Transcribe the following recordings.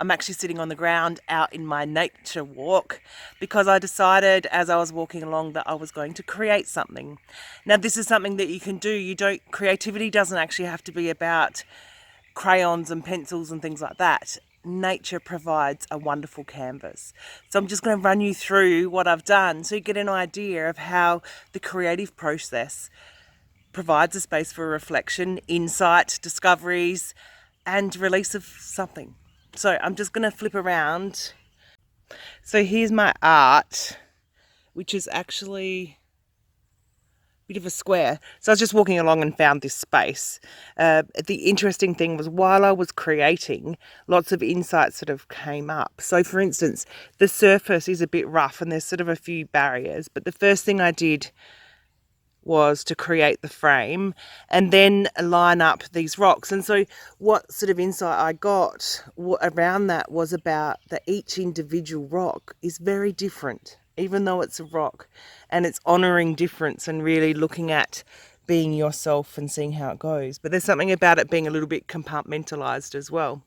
I'm actually sitting on the ground out in my nature walk because I decided as I was walking along that I was going to create something. Now, this is something that you can do. Creativity doesn't actually have to be about crayons and pencils and things like that. Nature provides a wonderful canvas. So I'm just going to run you through what I've done so you get an idea of how the creative process provides a space for reflection, insight, discoveries, and release of something. So I'm just going to flip around. So here's my art, which is actually a bit of a square. So I was just walking along and found this space. The interesting thing was while I was creating, lots of insights sort of came up. So for instance, the surface is a bit rough and there's sort of a few barriers, but the first thing I did was to create the frame and then line up these rocks. And so what sort of insight I got around that was about that each individual rock is very different, even though it's a rock, and it's honouring difference and really looking at being yourself and seeing how it goes. But there's something about it being a little bit compartmentalised as well.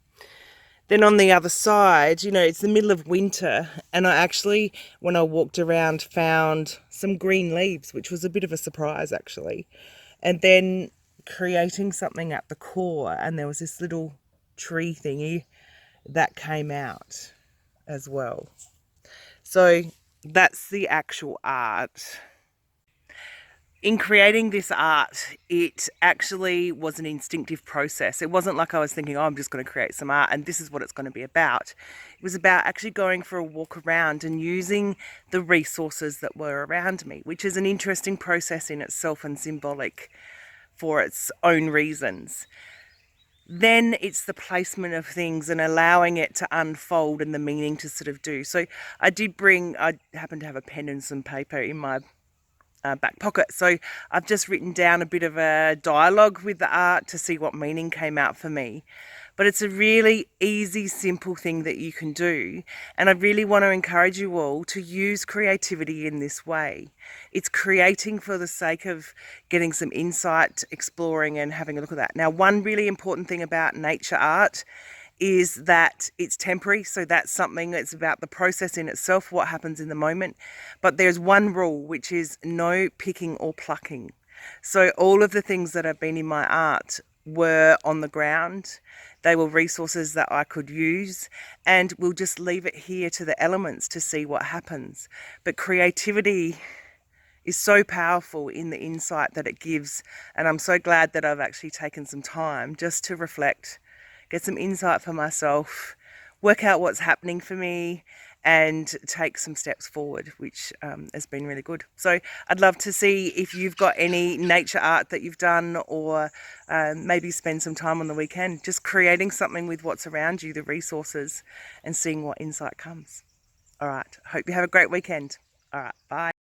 Then on the other side, it's the middle of winter, and I actually, when I walked around, found some green leaves, which was a bit of a surprise actually. And then creating something at the core, and there was this little tree thingy that came out as well. So that's the actual art. In creating this art, it actually was an instinctive process. It wasn't like I was thinking, oh, I'm just going to create some art and this is what it's going to be about. It was about actually going for a walk around and using the resources that were around me, which is an interesting process in itself and symbolic for its own reasons. Then it's the placement of things and allowing it to unfold and the meaning to sort of do. So I happen to have a pen and some paper in my back pocket. So I've just written down a bit of a dialogue with the art to see what meaning came out for me. But it's a really easy, simple thing that you can do. And I really want to encourage you all to use creativity in this way. It's creating for the sake of getting some insight, exploring and having a look at that. Now, one really important thing about nature art is that it's temporary. So that's something that's about the process in itself, what happens in the moment. But there's one rule, which is no picking or plucking. So all of the things that have been in my art were on the ground. They were resources that I could use, and we'll just leave it here to the elements to see what happens. But creativity is so powerful in the insight that it gives. And I'm so glad that I've actually taken some time just to reflect, get some insight for myself, work out what's happening for me, and take some steps forward, which has been really good. So I'd love to see if you've got any nature art that you've done, or maybe spend some time on the weekend just creating something with what's around you, the resources, and seeing what insight comes. All right, hope you have a great weekend. All right, bye.